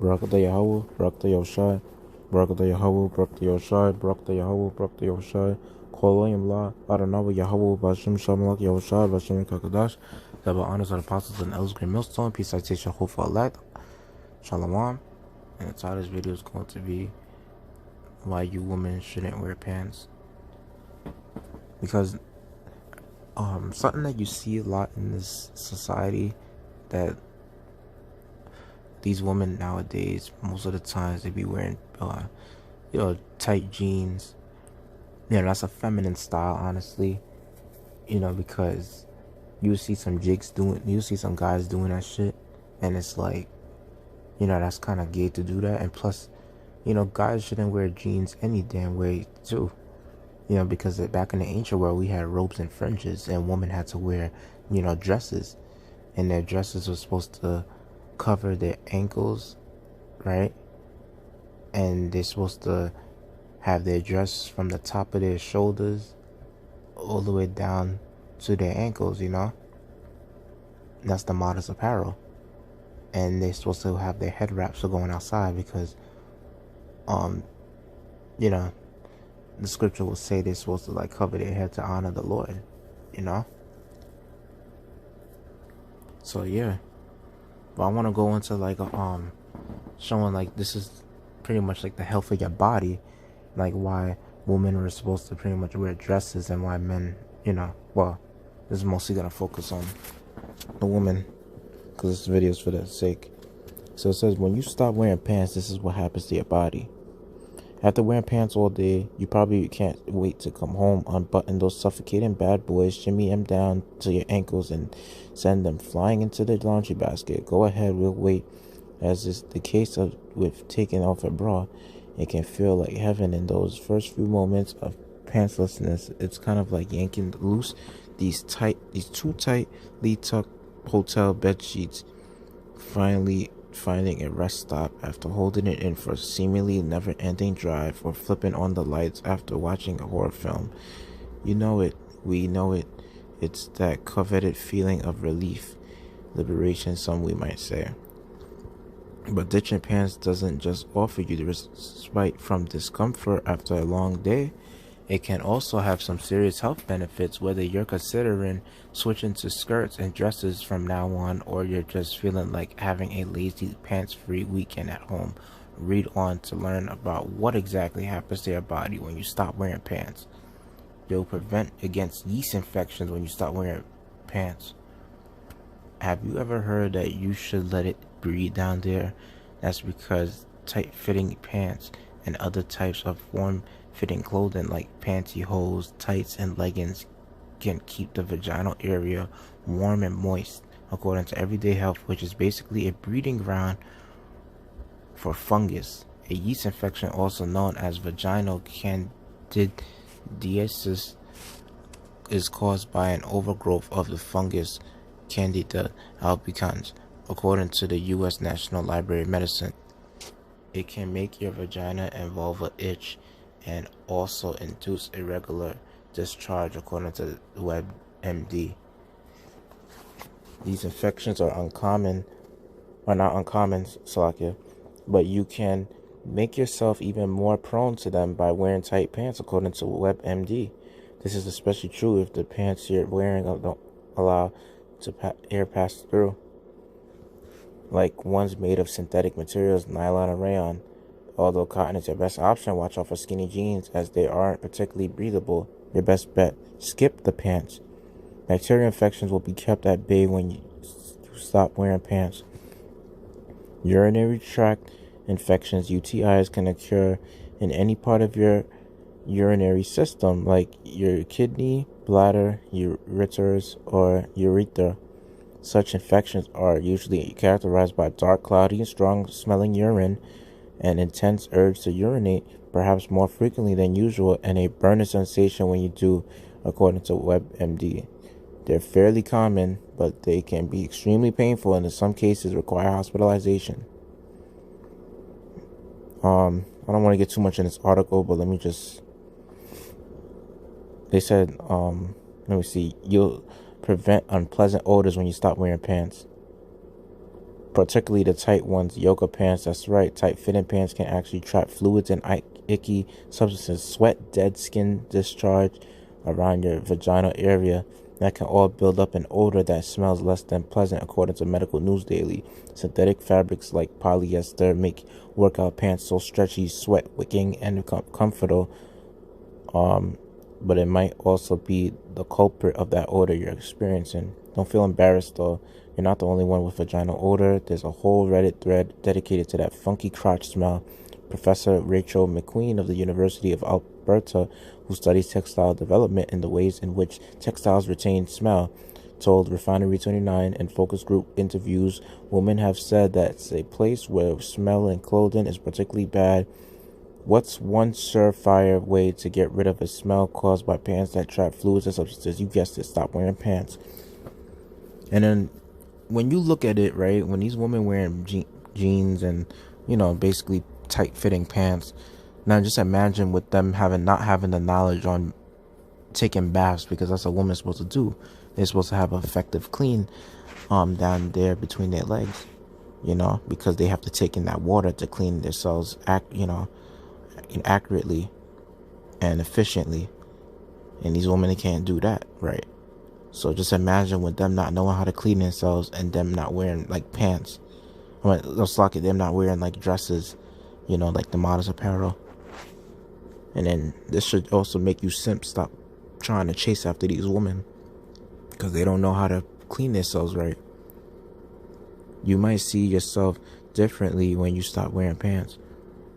Barakatah Yahweh, Barakatah Yoshai, Barakatah Yahweh, Barakatah Yoshai, Barakatah Yahweh, Barakatah Yoshai, Kolayim La, Adonai Yahweh, Bashim Shamalak Yoshai, Bashim Kakadash, double honors of the apostles and elders, Green Millstone, peace, citation, hope for elect, Shalom. And the title of this video is going to be why you women shouldn't wear pants. Because something that you see a lot in this society, that these women nowadays, most of the times they be wearing tight jeans. That's a feminine style, honestly. Because you see some guys doing that shit, and it's like, that's kind of gay to do that. And plus, guys shouldn't wear jeans any damn way too. Because back in the ancient world, we had robes and fringes, and women had to wear, dresses, and their dresses were supposed to cover their ankles, right? And they're supposed to have their dress from the top of their shoulders all the way down to their ankles, That's the modest apparel. And they're supposed to have their head wraps for going outside because, the scripture will say they're supposed to cover their head to honor the Lord, So yeah, but I want to go into showing this is pretty much the health of your body, why women are supposed to pretty much wear dresses and why men, well, this is mostly gonna focus on the woman because this video is for that sake. So it says, when you stop wearing pants, this is what happens to your body. After wearing pants all day, you probably can't wait to come home, unbutton those suffocating bad boys, shimmy them down to your ankles, and send them flying into the laundry basket. Go ahead, we'll wait. As is the case with taking off a bra, it can feel like heaven in those first few moments of pantslessness. It's kind of like yanking loose these too tightly tucked hotel bed sheets, finally finding a rest stop after holding it in for a seemingly never-ending drive, or flipping on the lights after watching a horror film. We know it. It's that coveted feeling of relief, liberation, some we might say. But ditching pants doesn't just offer you the respite from discomfort after a long day. It can also have some serious health benefits, whether you're considering switching to skirts and dresses from now on, or you're just feeling like having a lazy pants-free weekend at home. Read on to learn about what exactly happens to your body when you stop wearing pants. You'll prevent against yeast infections when you stop wearing pants. Have you ever heard that you should let it breathe down there? That's because tight-fitting pants and other types of form-fitting clothing like pantyhose, tights, and leggings can keep the vaginal area warm and moist, according to Everyday Health, which is basically a breeding ground for fungus. A yeast infection, also known as vaginal candidiasis, is caused by an overgrowth of the fungus Candida albicans, according to the U.S. National Library of Medicine. It can make your vagina and vulva itch and also induce irregular discharge, according to WebMD. These infections are not uncommon, Salakia, but you can make yourself even more prone to them by wearing tight pants, according to WebMD. This is especially true if the pants you're wearing don't allow air pass through, like ones made of synthetic materials, nylon or rayon. Although cotton is your best option, watch out for skinny jeans as they aren't particularly breathable. Your best bet, skip the pants. Bacterial infections will be kept at bay when you stop wearing pants. Urinary tract infections, UTIs, can occur in any part of your urinary system, like your kidney, bladder, ureters, or urethra. Such infections are usually characterized by dark, cloudy, and strong-smelling urine, an intense urge to urinate, perhaps more frequently than usual, and a burning sensation when you do, according to WebMD. They're fairly common, but they can be extremely painful and in some cases require hospitalization. I don't want to get too much in this article, but they said, let me see, you'll prevent unpleasant odors when you stop wearing pants. particularly the tight ones, yoga pants. That's right, tight fitting pants can actually trap fluids and icky substances, sweat, dead skin discharge around your vaginal area. That can all build up an odor that smells less than pleasant, according to Medical News Daily. Synthetic fabrics like polyester make workout pants so stretchy, sweat wicking, and comfortable. But it might also be the culprit of that odor you're experiencing. Don't feel embarrassed though. You're not the only one with vaginal odor. There's a whole Reddit thread dedicated to that funky crotch smell. Professor Rachel McQueen of the University of Alberta, who studies textile development and the ways in which textiles retain smell, told Refinery 29 in focus group interviews, women have said that it's a place where smell in clothing is particularly bad. What's one surefire way to get rid of a smell caused by pants that trap fluids and substances? You guessed it, stop wearing pants. And then when you look at it, right, when these women wearing jeans and, basically tight-fitting pants, now just imagine with them not having the knowledge on taking baths, because that's what a woman's supposed to do. They're supposed to have an effective clean down there between their legs, because they have to take in that water to clean themselves, accurately and efficiently. And these women, they can't do that, right? So just imagine with them not knowing how to clean themselves and them not wearing like pants. Them not wearing like dresses, like the modest apparel. And then this should also make you simps stop trying to chase after these women, because they don't know how to clean themselves right. You might see yourself differently when you stop wearing pants.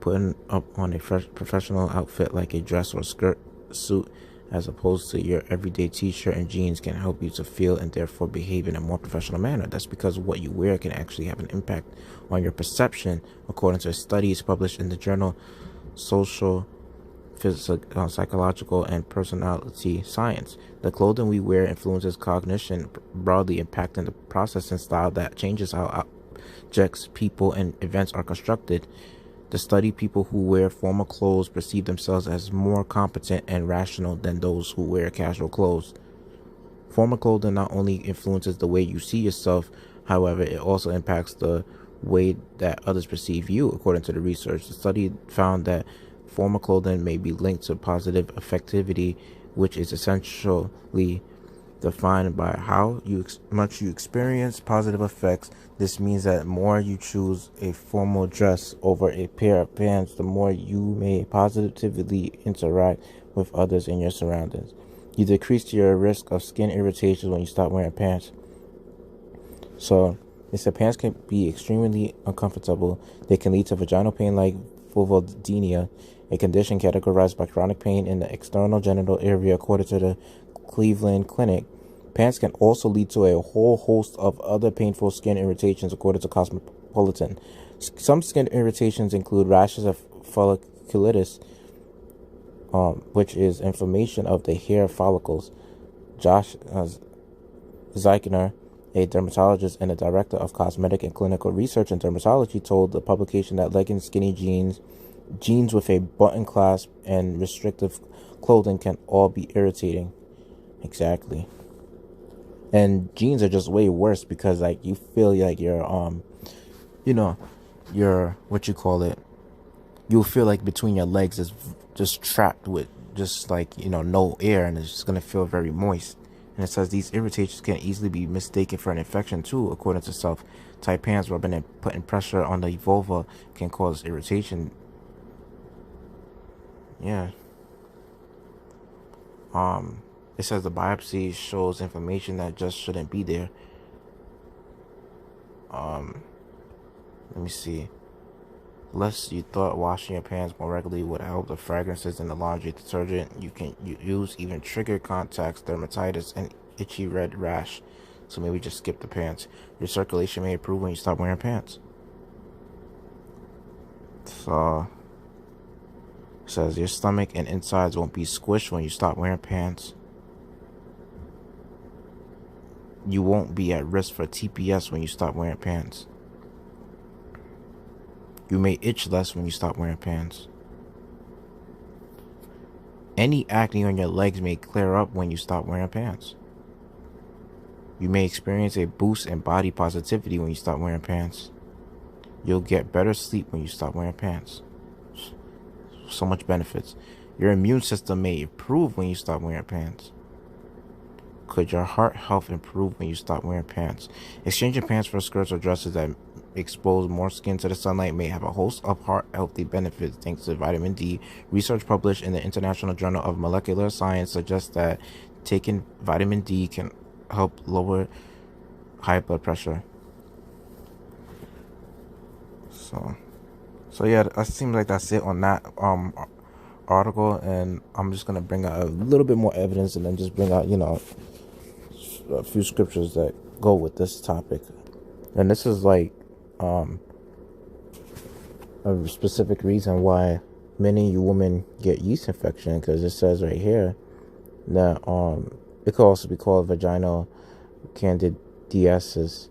Putting up on a professional outfit like a dress or skirt, suit, as opposed to your everyday t-shirt and jeans can help you to feel and therefore behave in a more professional manner. That's because what you wear can actually have an impact on your perception, according to studies published in the journal Social, Psychological, and Personality Science. The clothing we wear influences cognition, broadly impacting the processing style that changes how objects, people, and events are constructed. The study people who wear formal clothes perceive themselves as more competent and rational than those who wear casual clothes. Formal clothing not only influences the way you see yourself, however, it also impacts the way that others perceive you, according to the research. The study found that formal clothing may be linked to positive affectivity, which is essentially defined by how much you experience positive effects. This means that the more you choose a formal dress over a pair of pants, the more you may positively interact with others in your surroundings. You decrease your risk of skin irritations when you stop wearing pants. So, they said pants can be extremely uncomfortable. They can lead to vaginal pain like vulvodynia, a condition categorized by chronic pain in the external genital area, according to the Cleveland Clinic. Pants can also lead to a whole host of other painful skin irritations, according to Cosmopolitan. Some skin irritations include rashes of folliculitis, which is inflammation of the hair follicles. Josh Zeichner, a dermatologist and a director of cosmetic and clinical research in dermatology, told the publication that leggings, skinny jeans with a button clasp, and restrictive clothing can all be irritating. Exactly. And jeans are just way worse because like you feel like you're you'll feel like between your legs is just trapped with just like no air, and it's just gonna feel very moist. And it says these irritations can easily be mistaken for an infection too, according to Self. Tight pants rubbing and putting pressure on the vulva can cause irritation. Yeah. It says the biopsy shows inflammation that just shouldn't be there. Let me see. Less you thought washing your pants more regularly would help. The fragrances in the laundry detergent you can use even trigger contacts, dermatitis, and itchy red rash. So maybe just skip the pants. Your circulation may improve when you stop wearing pants. So it says your stomach and insides won't be squished when you stop wearing pants. You won't be at risk for TPS when you stop wearing pants. You may itch less when you stop wearing pants. Any acne on your legs may clear up when you stop wearing pants. You may experience a boost in body positivity when you stop wearing pants. You'll get better sleep when you stop wearing pants. So much benefits. Your immune system may improve when you stop wearing pants. Could your heart health improve when you stop wearing pants? Exchanging pants for skirts or dresses that expose more skin to the sunlight may have a host of heart healthy benefits thanks to vitamin D. Research published in the International Journal of Molecular Science suggests that taking vitamin D can help lower high blood pressure. So yeah, that seems like that's it on that article, and I'm just gonna bring out a little bit more evidence and then just bring out, a few scriptures that go with this topic. And this is like a specific reason why many women get yeast infection, because it says right here that it could also be called vaginal candidiasis.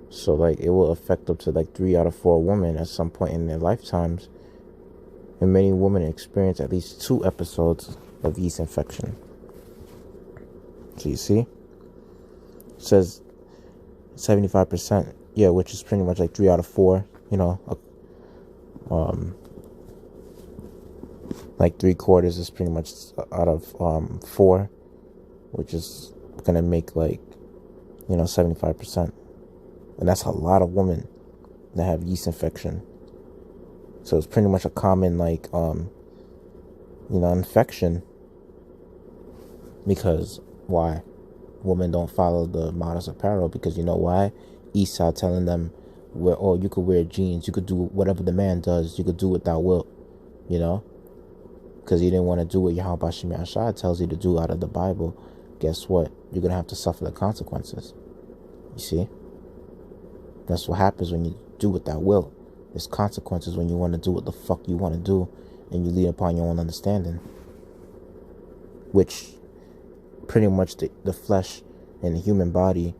So like it will affect up to like 3 out of 4 women at some point in their lifetimes, and many women experience at least 2 episodes of yeast infection. So you see, it says 75%, yeah, which is pretty much like 3 out of 4, like 3/4 is pretty much out of 4, which is gonna make like 75%, and that's a lot of women that have yeast infection. So it's pretty much a common infection, because why? Women don't follow the modest apparel, because you know why? Esau telling them, you could wear jeans, you could do whatever the man does, you could do what thou wilt, because you didn't want to do what Yahweh Bashim Yashai tells you to do out of the Bible. Guess what? You're going to have to suffer the consequences. You see? That's what happens when you do what thou wilt. There's consequences when you want to do what the fuck you want to do, and you lean upon your own understanding, which pretty much the flesh and the human body,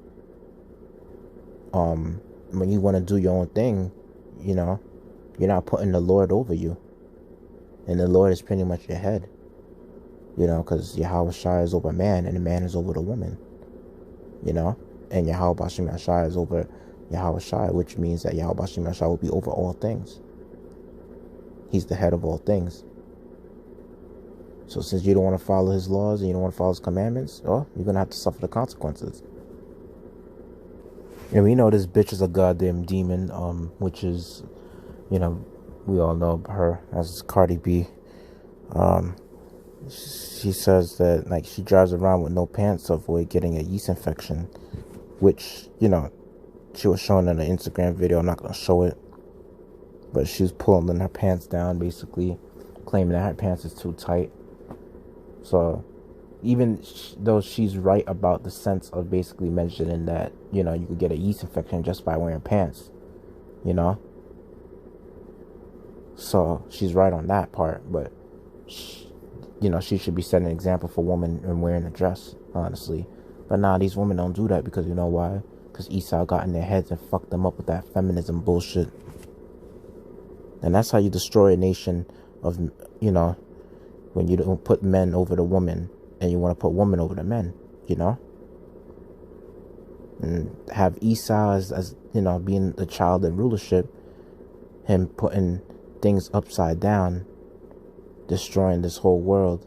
when you want to do your own thing, you're not putting the Lord over you, and the Lord is pretty much your head, because Yahweh Shai is over man, and the man is over the woman, and Yahweh Bashim Shai is over Yahweh Shai, which means that Yahweh Bashim Shai will be over all things. He's the head of all things. So since you don't want to follow his laws and you don't want to follow his commandments, you're going to have to suffer the consequences. And we know this bitch is a goddamn demon, which is, we all know her as Cardi B. She says that, like, she drives around with no pants to avoid getting a yeast infection, which, she was showing in an Instagram video. I'm not going to show it. But she was pulling her pants down, basically, claiming that her pants is too tight. So, even though she's right about the sense of basically mentioning that, you could get a yeast infection just by wearing pants, So, she's right on that part. But, she should be setting an example for women in wearing a dress, honestly. But nah, these women don't do that, because you know why? Because Esau got in their heads and fucked them up with that feminism bullshit. And that's how you destroy a nation of, when you don't put men over the woman and you want to put women over the men, And have Esau as being the child in rulership, him putting things upside down, destroying this whole world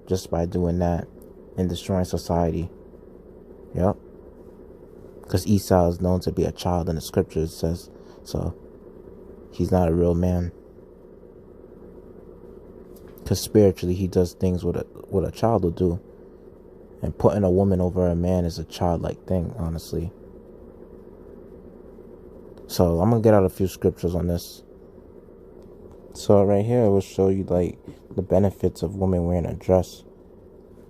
just by doing that and destroying society. Yep. Because Esau is known to be a child in the scriptures, it says. So, he's not a real man. Because spiritually, he does things what a child will do. And putting a woman over a man is a childlike thing, honestly. So, I'm going to get out a few scriptures on this. So, right here, I will show you, like, the benefits of women wearing a dress.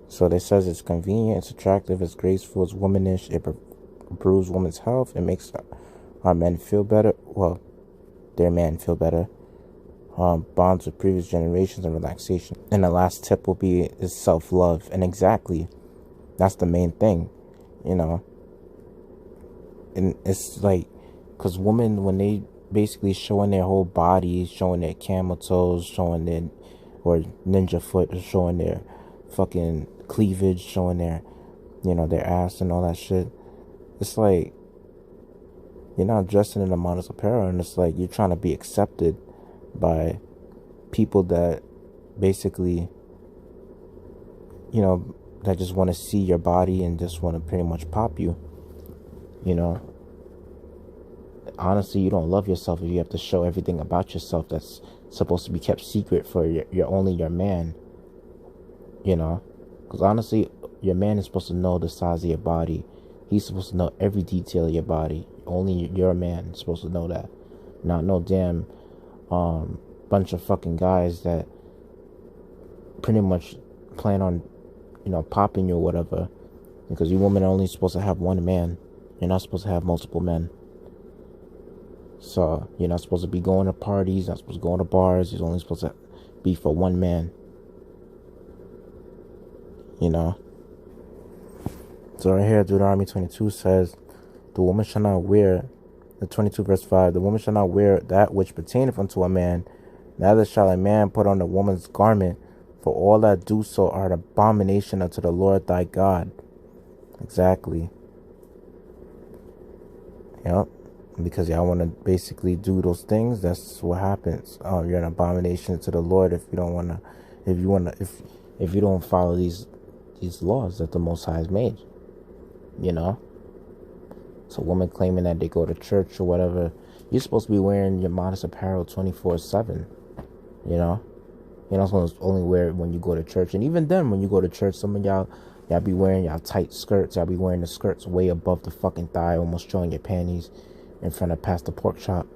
So, it says it's convenient, it's attractive, it's graceful, it's womanish, it improves women's health, it makes our men feel better. Well, their men feel better. Bonds with previous generations and relaxation. And the last tip will be is self-love. And exactly, that's the main thing, And it's like, because women, when they basically showing their whole body, showing their camel toes, showing their, or ninja foot, showing their fucking cleavage, showing their, their ass and all that shit. it's like you're not dressing in a modest apparel, and it's like you're trying to be accepted by people that basically, that just want to see your body and just want to pretty much pop you. Honestly, you don't love yourself if you have to show everything about yourself that's supposed to be kept secret for only your man. Because honestly, your man is supposed to know the size of your body. He's supposed to know every detail of your body. Only your man is supposed to know that. Not no damn bunch of fucking guys that pretty much plan on, popping you or whatever. Because you women are only supposed to have one man. You're not supposed to have multiple men. So you're not supposed to be going to parties, not supposed to go to bars. You're only supposed to be for one man. So right here, Deuteronomy 22 says, the woman shall not wear, the 22 verse 5, the woman shall not wear that which pertaineth unto a man, neither shall a man put on a woman's garment, for all that do so are an abomination unto the Lord thy God. Exactly. Yep. Because y'all want to basically do those things, that's what happens. You're an abomination to the Lord if you don't follow these laws that the Most High has made. So women claiming that they go to church or whatever, you're supposed to be wearing your modest apparel 24/7. You're not supposed to only wear it when you go to church. And even then, when you go to church, some of y'all be wearing y'all tight skirts. Y'all be wearing the skirts way above the fucking thigh, almost showing your panties in front of past the pork chop.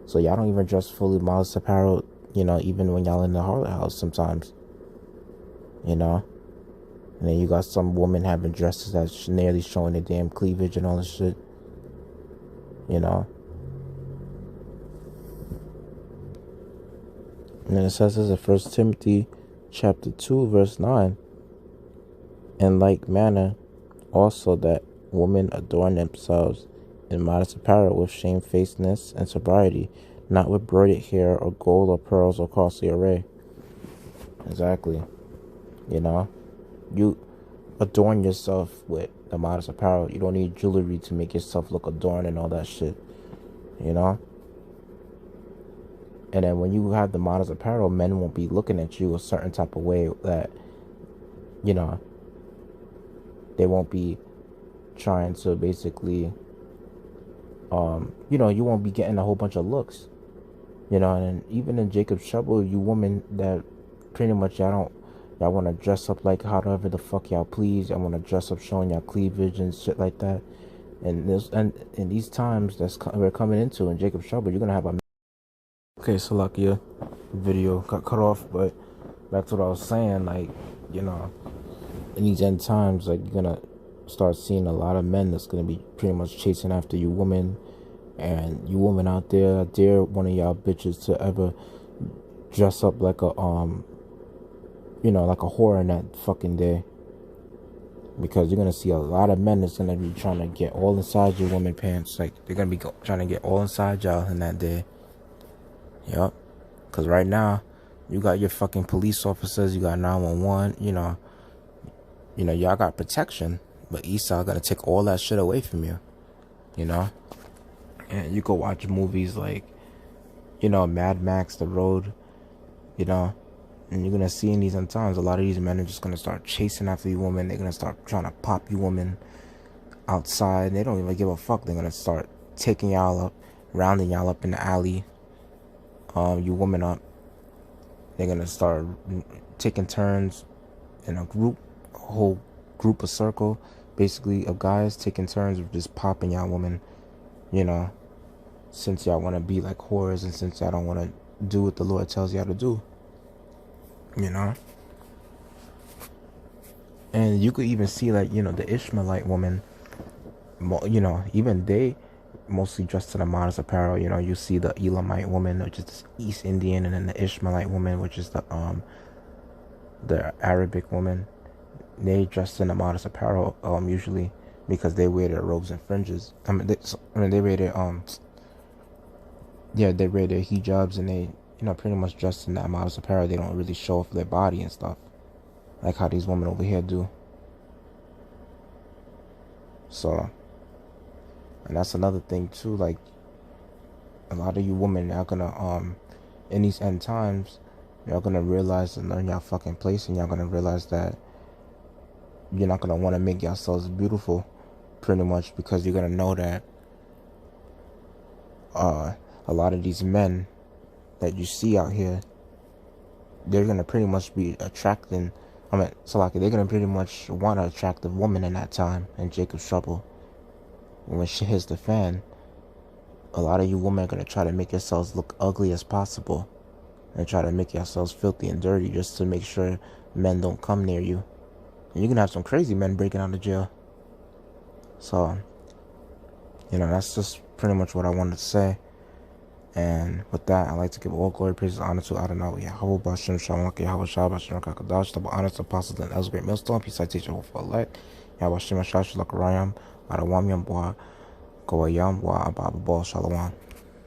So y'all don't even dress fully modest apparel, even when y'all in the harlot house sometimes. And then you got some women having dresses that's nearly showing their damn cleavage and all this shit. And then it says this in 1 Timothy chapter 2, verse 9. In like manner, also that women adorn themselves in modest apparel with shamefacedness and sobriety, not with braided hair or gold or pearls or costly array. Exactly. You adorn yourself with the modest apparel. You don't need jewelry to make yourself look adorned and all that shit. And then when you have the modest apparel, men won't be looking at you a certain type of way that, they won't be trying to basically, you won't be getting a whole bunch of looks. And even in Jacob's Trouble, you women that pretty much y'all want to dress up like however the fuck y'all please. Y'all want to dress up showing y'all cleavage and shit like that. And in these times we're coming into in Jacob's Trouble, you're gonna have a. Okay, Salakia, video got cut off, but back to what I was saying. Like, in these end times, like, you're gonna start seeing a lot of men that's gonna be pretty much chasing after you women. And you women out there, I dare one of y'all bitches to ever dress up like a like a whore in that fucking day. Because you're gonna see a lot of men that's gonna be trying to get all inside your woman pants. Like, they're gonna be trying to get all inside y'all in that day. Yep. Because right now, you got your fucking police officers, you got 911, y'all got protection. But Esau gonna take all that shit away from you. And you go watch movies like, Mad Max, The Road, and you're gonna see in these end times, a lot of these men are just gonna start chasing after you women. They're gonna start trying to pop you women outside. They don't even give a fuck. They're gonna start taking y'all up, rounding y'all up in the alley, you women up. They're gonna start taking turns in a whole group of circle, basically, of guys taking turns of just popping y'all women, since y'all want to be like whores and since y'all don't want to do what the Lord tells y'all to do. And you could even see, like, the Ishmaelite woman, even they mostly dressed in a modest apparel. You see the Elamite woman, which is this East Indian, and then the Ishmaelite woman, which is the Arabic woman. They dressed in a modest apparel, usually, because they wear their robes and fringes. They wear their they wear their hijabs, and they pretty much dressed in that modest apparel. They don't really show off their body and stuff, like how these women over here do. So, And that's another thing too. Like, a lot of you women are gonna in these end times, y'all gonna realize and learn y'all fucking place, and y'all gonna realize that you're not gonna want to make yourselves beautiful, pretty much, because you're gonna know that a lot of these men that you see out here, they're gonna pretty much be attracting. I mean, so like they're gonna pretty much want to attract the woman in that time in Jacob's trouble. When shit hits the fan, a lot of you women are gonna try to make yourselves look ugly as possible, and try to make yourselves filthy and dirty just to make sure men don't come near you. And you're gonna have some crazy men breaking out of jail. So, that's just pretty much what I wanted to say. And with that, I'd like to give all glory, praise, and honor to Adonai, Yahweh, Bashem, Shalom, Yahweh, Shah, Bashem, Kakadash, double honor to apostles and elders, great millstone, peace, I teach you for elect, Yahweh, Shem, Shah, Shalak, Rayam, Adawam, Yam, Boa, Goayam, Boa, Abba, Shalom.